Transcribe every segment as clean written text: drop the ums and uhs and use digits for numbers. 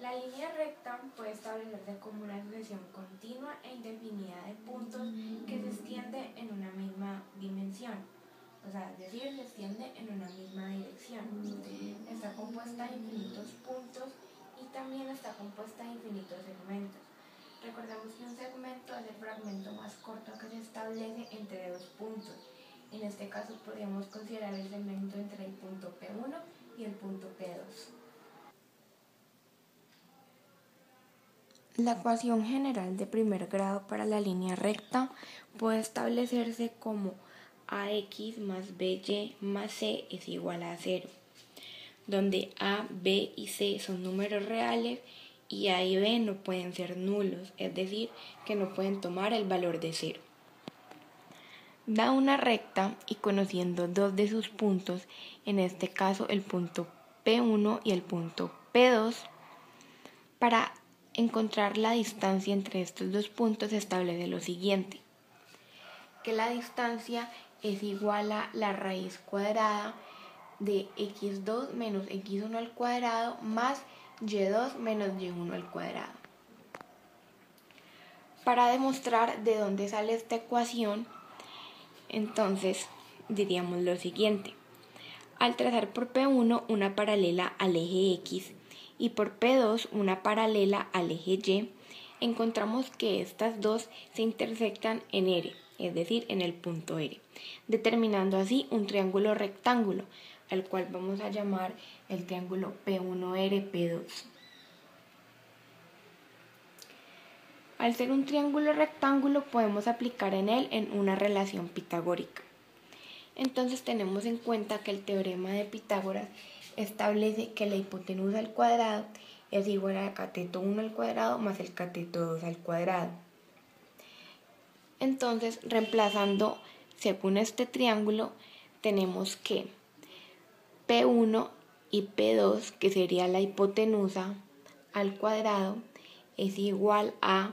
La línea recta puede establecerse como una sucesión continua e indefinida de puntos que se extiende en una misma dimensión, o sea, es decir, se extiende en una misma dirección. Está compuesta de infinitos puntos y también está compuesta de infinitos segmentos. Recordemos que un segmento es el fragmento más corto que se establece entre dos puntos. En este caso podríamos considerar el segmento entre el punto P1 y el punto P2. La ecuación general de primer grado para la línea recta puede establecerse como AX más BY más C es igual a 0, donde A, B y C son números reales y A y B no pueden ser nulos, es decir, que no pueden tomar el valor de 0. Da una recta y conociendo dos de sus puntos, en este caso el punto P1 y el punto P2, para encontrar la distancia entre estos dos puntos se establece lo siguiente, que la distancia es igual a la raíz cuadrada de x2 menos x1 al cuadrado más y2 menos y1 al cuadrado. Para demostrar de dónde sale esta ecuación, entonces diríamos lo siguiente. Al trazar por P1 una paralela al eje X y por P2 una paralela al eje Y, encontramos que estas dos se intersectan en R, es decir, en el punto R, determinando así un triángulo rectángulo, al cual vamos a llamar el triángulo P1R-P2. Al ser un triángulo rectángulo podemos aplicar en él una relación pitagórica. Entonces tenemos en cuenta que el teorema de Pitágoras establece que la hipotenusa al cuadrado es igual al cateto 1 al cuadrado más el cateto 2 al cuadrado. Entonces, reemplazando según este triángulo, tenemos que P1 y P2, que sería la hipotenusa al cuadrado, es igual a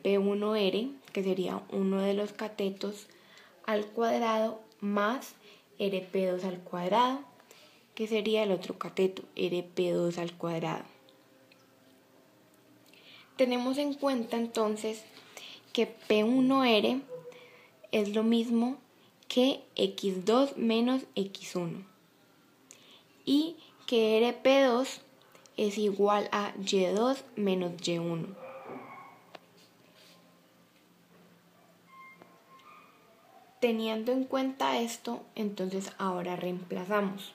P1R, que sería uno de los catetos al cuadrado, más RP2 al cuadrado, que sería el otro cateto, RP2 al cuadrado. Tenemos en cuenta entonces que P1R es lo mismo que x2 menos x1 y que RP2 es igual a y2 menos y1. Teniendo en cuenta esto, entonces ahora reemplazamos.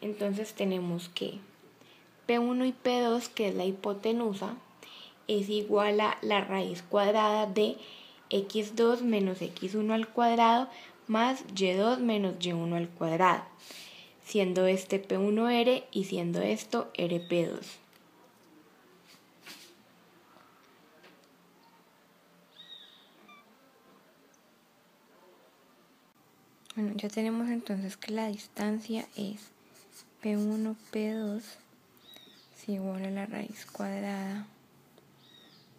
Entonces tenemos que P1 y P2, que es la hipotenusa, es igual a la raíz cuadrada de x2 menos x1 al cuadrado más y2 menos y1 al cuadrado, siendo este P1R y siendo esto RP2. Bueno, ya tenemos entonces que la distancia es P1, P2 es igual a la raíz cuadrada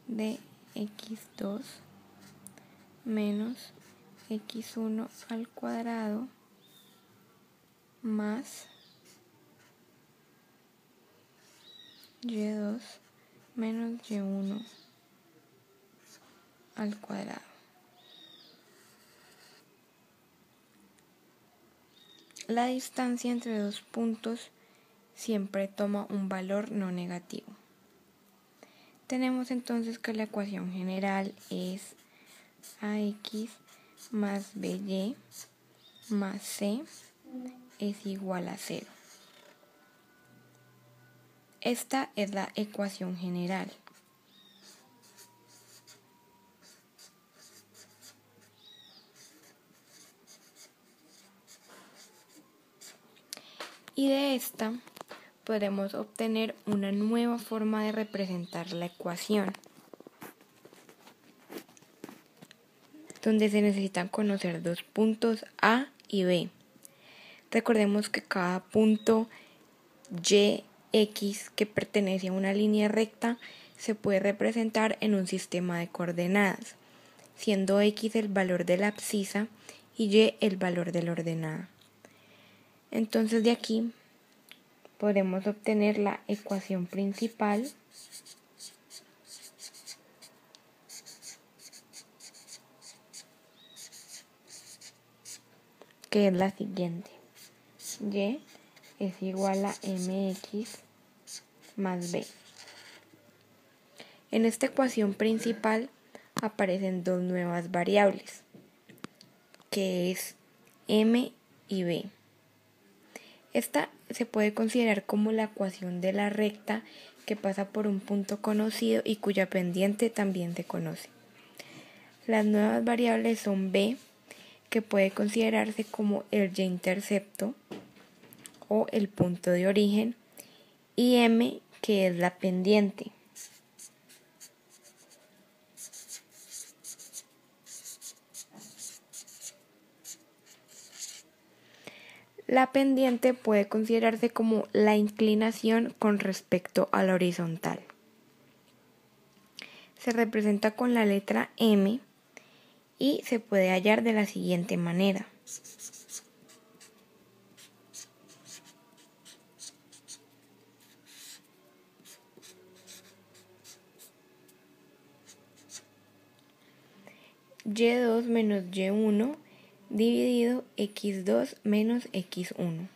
de x2 menos x1 al cuadrado más y2 menos y1 al cuadrado. La distancia entre dos puntos siempre toma un valor no negativo. Tenemos entonces que la ecuación general es AX más BY más C es igual a 0. Esta es la ecuación general. Y de esta podremos obtener una nueva forma de representar la ecuación, donde se necesitan conocer dos puntos A y B. Recordemos que cada punto X que pertenece a una línea recta se puede representar en un sistema de coordenadas, siendo X el valor de la abscisa y Y el valor de la ordenada. Entonces de aquí podremos obtener la ecuación principal, que es la siguiente: y es igual a mx más b. En esta ecuación principal aparecen dos nuevas variables, que es m y b. Esta se puede considerar como la ecuación de la recta que pasa por un punto conocido y cuya pendiente también se conoce. Las nuevas variables son b, que puede considerarse como el y-intercepto o el punto de origen, y m, que es la pendiente. La pendiente puede considerarse como la inclinación con respecto a la horizontal. Se representa con la letra m y se puede hallar de la siguiente manera. y2 menos y1 dividido x2 menos x1.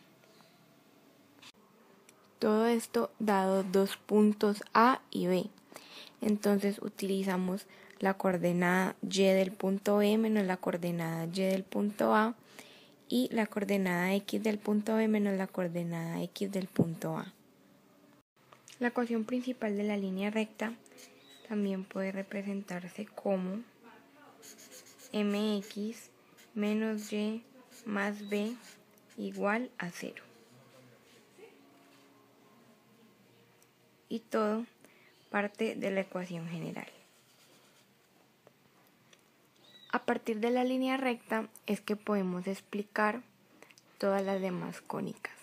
Todo esto dado dos puntos A y B. Entonces utilizamos la coordenada y del punto E menos la coordenada y del punto A y la coordenada x del punto B menos la coordenada x del punto A. La ecuación principal de la línea recta también puede representarse como mx menos y más b igual a 0. Y todo parte de la ecuación general. A partir de la línea recta es que podemos explicar todas las demás cónicas.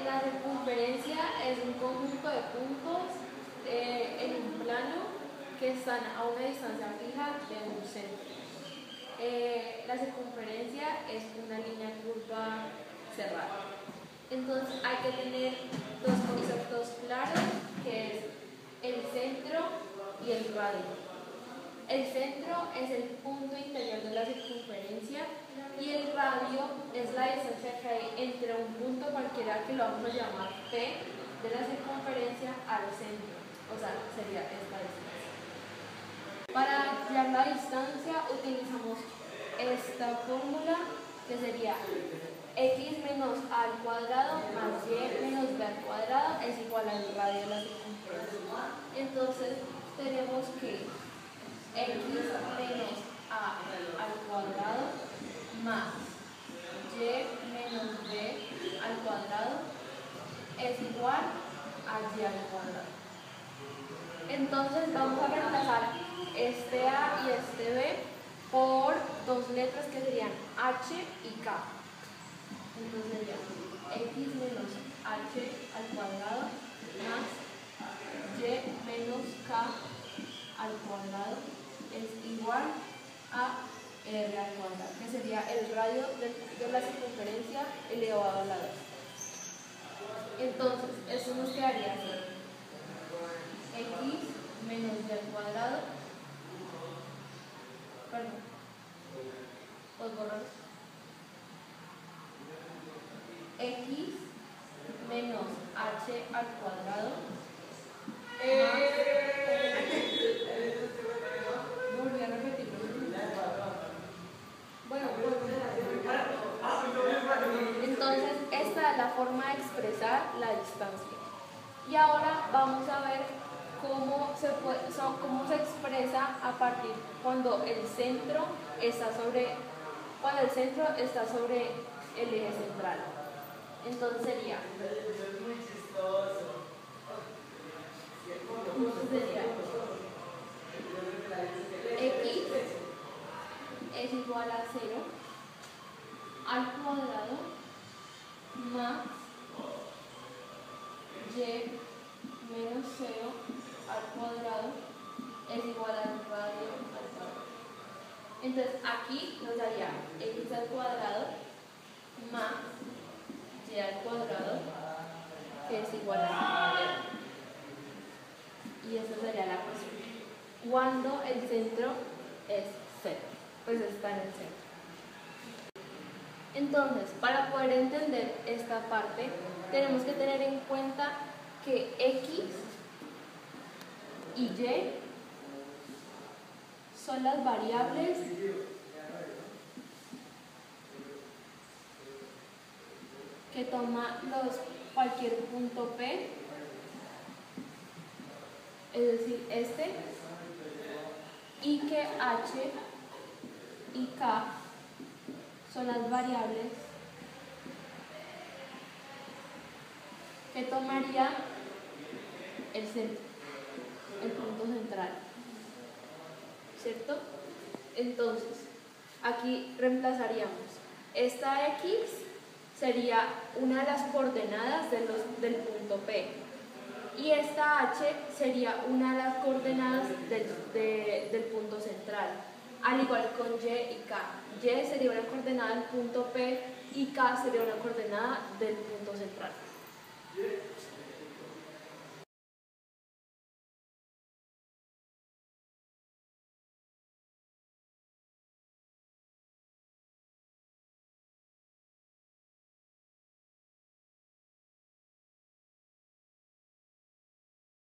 La circunferencia es un conjunto de puntos en un plano que están a una distancia fija de un centro. La circunferencia es una línea curva cerrada. Entonces hay que tener dos conceptos claros, que es el centro y el radio. El centro es el punto interior de la circunferencia y el radio es la distancia que hay entre un punto cualquiera, que lo vamos a llamar P, de la circunferencia al centro. O sea, sería esta distancia. Para hallar la distancia utilizamos esta fórmula, que sería x menos a al cuadrado más y menos b al cuadrado es igual al radio de la circunferencia. Entonces tenemos que x menos a al cuadrado más y menos b al cuadrado es igual a y al cuadrado. Entonces vamos a reemplazar este a y este b por dos letras que serían h y k. Entonces sería x menos h al cuadrado más y menos k al cuadrado es igual a r al cuadrado, que sería el radio de la circunferencia elevado a la 2. Entonces, esto nos quedaría así: x menos y al cuadrado, perdón, pues borrar, x menos h al cuadrado más, volví a repetirlo. Bueno, entonces esta es la forma de expresar la distancia. Y ahora vamos a ver cómo se expresa a partir cuando el centro está sobre el eje central. Entonces sería x es igual a 0 al cuadrado más y menos 0 al cuadrado es igual al radio al cuadrado. Entonces aquí nos daría x al cuadrado más y al cuadrado, que es igual a 0. Y esa sería la ecuación. Cuando el centro es 0, pues está en el centro. Entonces, para poder entender esta parte, tenemos que tener en cuenta que x y y son las variables que toma cualquier punto P, es decir, este, y que H y K son las variables que tomaría el centro, el punto central, ¿cierto? Entonces, aquí reemplazaríamos esta X sería una de las coordenadas del punto P y esta H sería una de las coordenadas del punto central, al igual con Y y K. Y sería una coordenada del punto P y K sería una coordenada del punto central.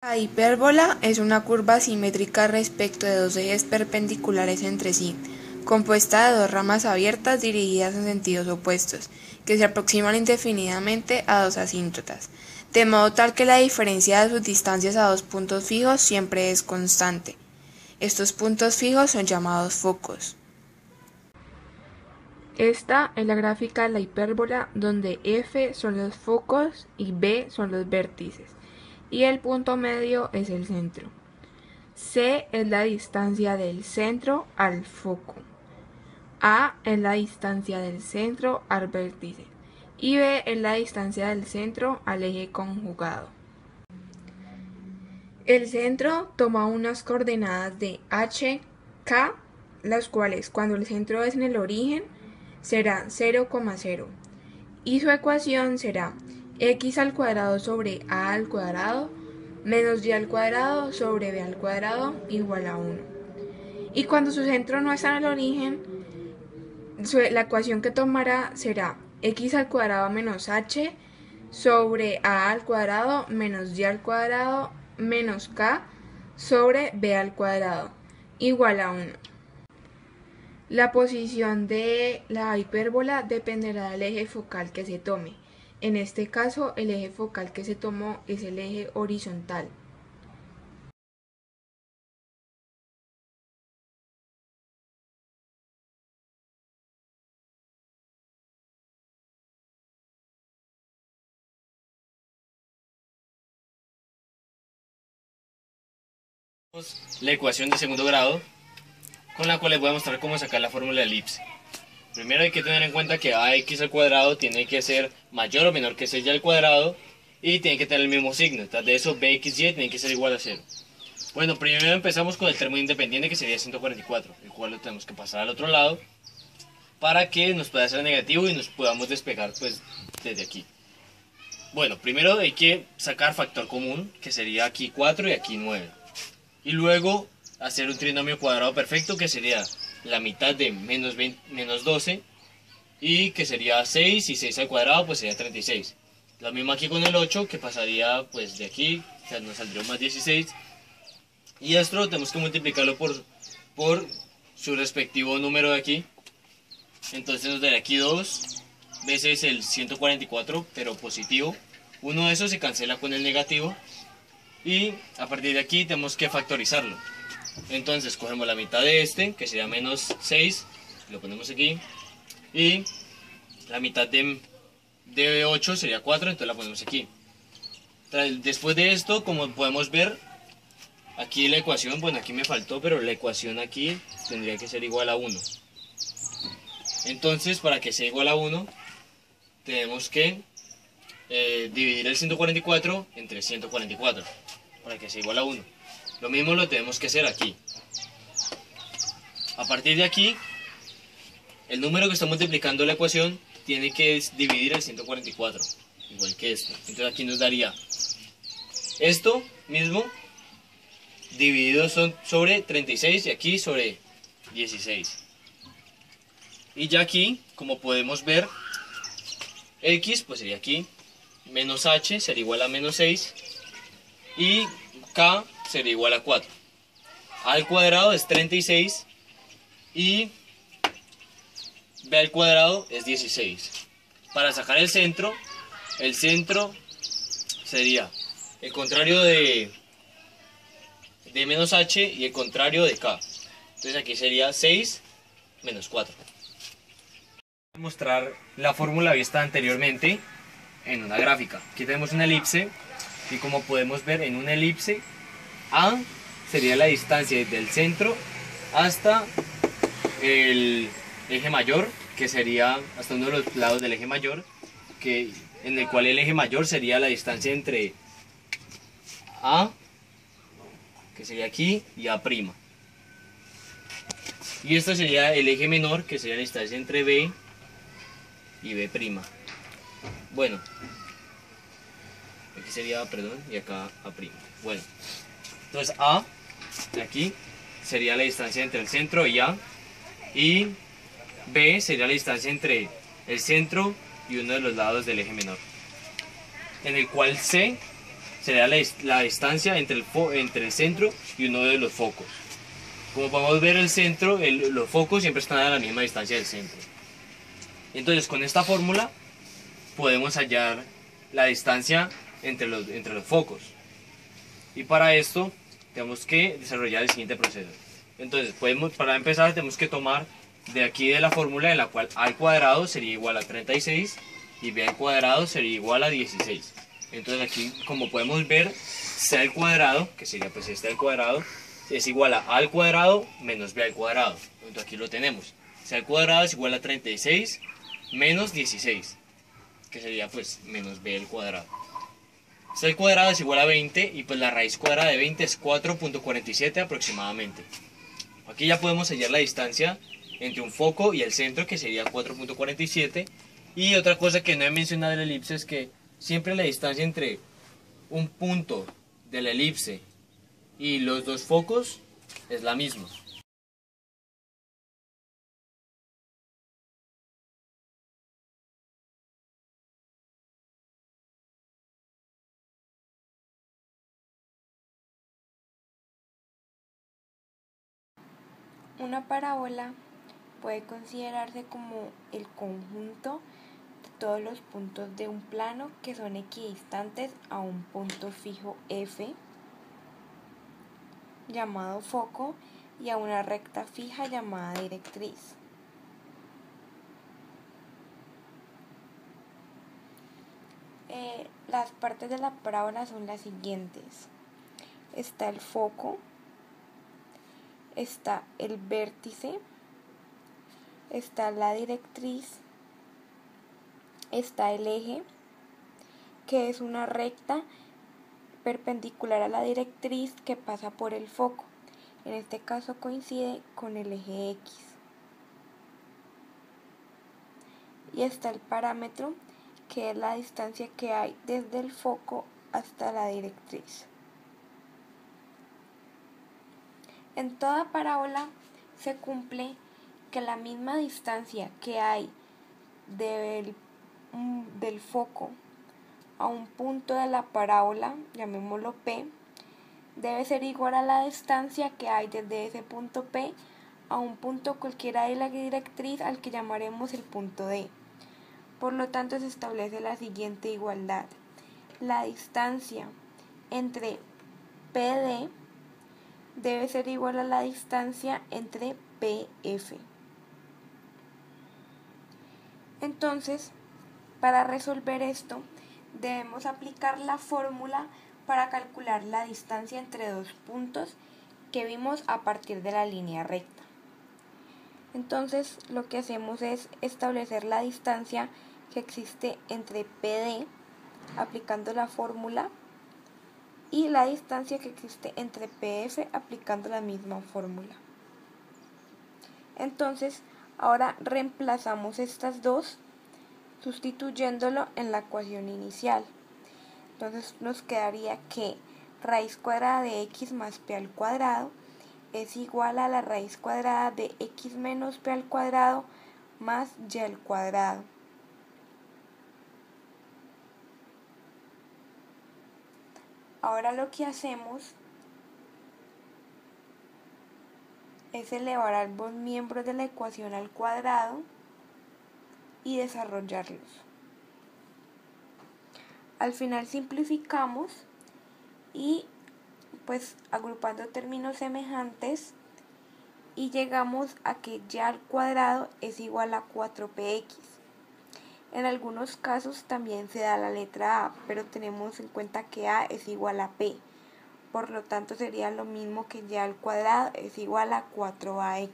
La hipérbola es una curva simétrica respecto de dos ejes perpendiculares entre sí, compuesta de dos ramas abiertas dirigidas en sentidos opuestos, que se aproximan indefinidamente a dos asíntotas, de modo tal que la diferencia de sus distancias a dos puntos fijos siempre es constante. Estos puntos fijos son llamados focos. Esta es la gráfica de la hipérbola donde F son los focos y B son los vértices, y el punto medio es el centro. C es la distancia del centro al foco. A es la distancia del centro al vértice. Y B es la distancia del centro al eje conjugado. El centro toma unas coordenadas de h, k, las cuales cuando el centro es en el origen será 0,0 y su ecuación será x al cuadrado sobre a al cuadrado menos y al cuadrado sobre b al cuadrado igual a 1. Y cuando su centro no está en el origen, la ecuación que tomará será x al cuadrado menos h sobre a al cuadrado menos y al cuadrado menos k sobre b al cuadrado igual a 1. La posición de la hipérbola dependerá del eje focal que se tome. En este caso, el eje focal que se tomó es el eje horizontal. La ecuación de segundo grado, con la cual les voy a mostrar cómo sacar la fórmula de elipse. Primero hay que tener en cuenta que ax al cuadrado tiene que ser mayor o menor que 6y al cuadrado y tiene que tener el mismo signo. Tras de eso, bxy tiene que ser igual a 0. Bueno, primero empezamos con el término independiente, que sería 144, el cual lo tenemos que pasar al otro lado para que nos pueda ser negativo y nos podamos despegar pues desde aquí. Bueno, primero hay que sacar factor común, que sería aquí 4 y aquí 9. Y luego hacer un trinomio cuadrado perfecto, que sería la mitad de menos 12, y que sería 6, y 6 al cuadrado pues sería 36. Lo mismo aquí con el 8, que pasaría pues de aquí, o sea, nos saldría más 16. Y esto tenemos que multiplicarlo por su respectivo número de aquí. Entonces nos daría aquí 2 veces el 144, pero positivo. Uno de esos se cancela con el negativo. Y a partir de aquí tenemos que factorizarlo. Entonces cogemos la mitad de este, que sería menos 6, lo ponemos aquí. Y la mitad de 8 sería 4, entonces la ponemos aquí. Después de esto, como podemos ver, aquí la ecuación, bueno, aquí me faltó, pero la ecuación aquí tendría que ser igual a 1. Entonces, para que sea igual a 1, tenemos que dividir el 144 entre 144 para que sea igual a 1. Lo mismo lo tenemos que hacer aquí. A partir de aquí, el número que está multiplicando la ecuación tiene que dividir el 144, igual que esto. Entonces aquí nos daría esto mismo dividido sobre 36 y aquí sobre 16. Y ya aquí, como podemos ver, x pues sería aquí, menos h sería igual a menos 6 y k sería igual a 4. A al cuadrado es 36 y b al cuadrado es 16. Para sacar el centro sería el contrario de menos h y el contrario de k. Entonces aquí sería 6 menos 4. Voy a mostrar la fórmula vista anteriormente en una gráfica. Aquí tenemos una elipse y como podemos ver en una elipse, A sería la distancia desde el centro hasta el eje mayor, que sería hasta uno de los lados del eje mayor, en el cual el eje mayor sería la distancia entre A, que sería aquí, y A'. Y esto sería el eje menor, que sería la distancia entre B y B'. Bueno, aquí sería, perdón, y acá A'. Bueno, entonces A, aquí, sería la distancia entre el centro y A, y B sería la distancia entre el centro y uno de los lados del eje menor, en el cual C sería la distancia entre el centro y uno de los focos. Como podemos ver, el centro, los focos siempre están a la misma distancia del centro. Entonces con esta fórmula podemos hallar la distancia entre los focos. Y para esto tenemos que desarrollar el siguiente proceso. Entonces para empezar tenemos que tomar de aquí de la fórmula en la cual a al cuadrado sería igual a 36 y b al cuadrado sería igual a 16. Entonces aquí, como podemos ver, c al cuadrado, que sería pues este al cuadrado, es igual a al cuadrado menos b al cuadrado. Entonces aquí lo tenemos. C al cuadrado es igual a 36 menos 16, que sería pues menos b al cuadrado. C al cuadrado es igual a 20 y pues la raíz cuadrada de 20 es 4.47 aproximadamente. Aquí ya podemos hallar la distancia entre un foco y el centro, que sería 4.47. Y otra cosa que no he mencionado de la elipse es que siempre la distancia entre un punto de la elipse y los dos focos es la misma. Una parábola puede considerarse como el conjunto de todos los puntos de un plano que son equidistantes a un punto fijo F, llamado foco, y a una recta fija llamada directriz. Las partes de la parábola son las siguientes. Está el foco, está el vértice, está la directriz, está el eje, que es una recta perpendicular a la directriz que pasa por el foco. En este caso coincide con el eje X. Y está el parámetro, que es la distancia que hay desde el foco hasta la directriz. En toda parábola se cumple que la misma distancia que hay del foco a un punto de la parábola, llamémoslo P, debe ser igual a la distancia que hay desde ese punto P a un punto cualquiera de la directriz al que llamaremos el punto D. Por lo tanto, se establece la siguiente igualdad. La distancia entre PD debe ser igual a la distancia entre PF. Entonces, para resolver esto, debemos aplicar la fórmula para calcular la distancia entre dos puntos que vimos a partir de la línea recta. Entonces, lo que hacemos es establecer la distancia que existe entre PD aplicando la fórmula y la distancia que existe entre PF aplicando la misma fórmula. Entonces, ahora reemplazamos estas dos sustituyéndolo en la ecuación inicial. Entonces nos quedaría que raíz cuadrada de x más p al cuadrado es igual a la raíz cuadrada de x menos p al cuadrado más y al cuadrado. Ahora lo que hacemos es elevar ambos miembros de la ecuación al cuadrado y desarrollarlos. Al final simplificamos y pues agrupando términos semejantes y llegamos a que y al cuadrado es igual a 4px. En algunos casos también se da la letra a, pero tenemos en cuenta que a es igual a p. Por lo tanto sería lo mismo que y al cuadrado es igual a 4ax.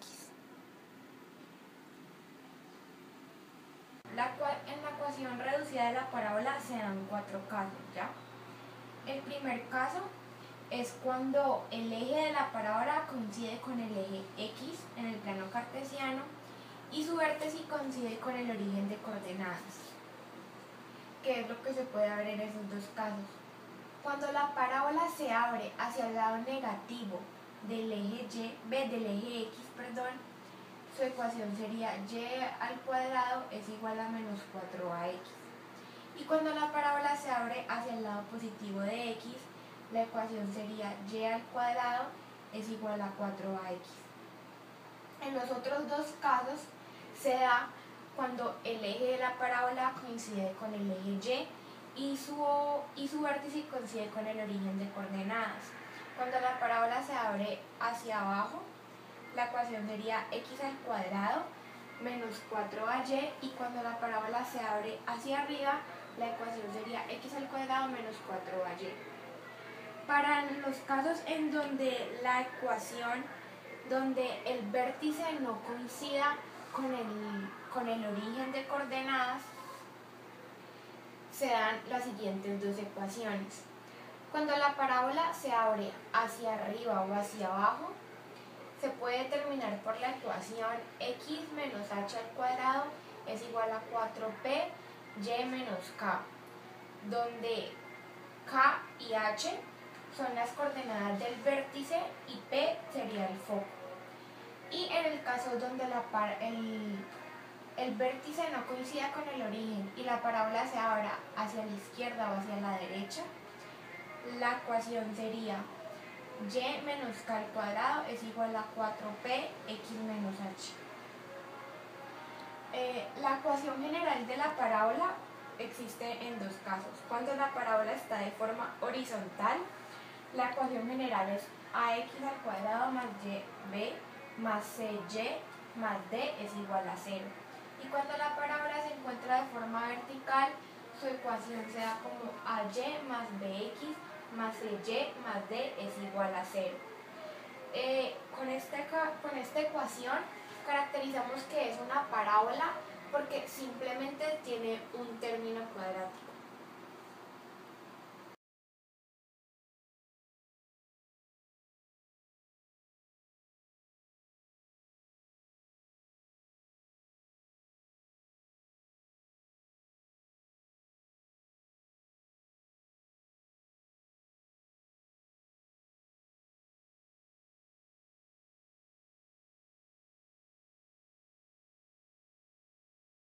En la ecuación reducida de la parábola se dan 4 casos, ¿ya? El primer caso es cuando el eje de la parábola coincide con el eje x en el plano cartesiano y su vértice coincide con el origen de coordenadas. ¿Qué es lo que se puede ver en esos dos casos? Cuando la parábola se abre hacia el lado negativo del eje x, su ecuación sería y al cuadrado es igual a menos 4ax. Y cuando la parábola se abre hacia el lado positivo de x, la ecuación sería y al cuadrado es igual a 4ax. En los otros dos casos se da cuando el eje de la parábola coincide con el eje y su vértice coincide con el origen de coordenadas. Cuando la parábola se abre hacia abajo, la ecuación sería x al cuadrado menos 4ay, y cuando la parábola se abre hacia arriba, la ecuación sería x al cuadrado menos 4ay. Para los casos en donde la ecuación, donde el vértice no coincida con el origen de coordenadas, se dan las siguientes dos ecuaciones. Cuando la parábola se abre hacia arriba o hacia abajo, se puede determinar por la ecuación x menos h al cuadrado es igual a 4p y menos k, donde k y h son las coordenadas del vértice y p sería el foco. Y en el caso donde el vértice no coincida con el origen y la parábola se abra hacia la izquierda o hacia la derecha, la ecuación sería y menos k al cuadrado es igual a 4p x menos h. La ecuación general de la parábola existe en dos casos. Cuando la parábola está de forma horizontal, la ecuación general es ax al cuadrado más b más cy más d es igual a 0. Y cuando la parábola se encuentra de forma vertical, su ecuación se da como ay más bx más cy más d es igual a 0. Con esta ecuación caracterizamos que es una parábola porque simplemente tiene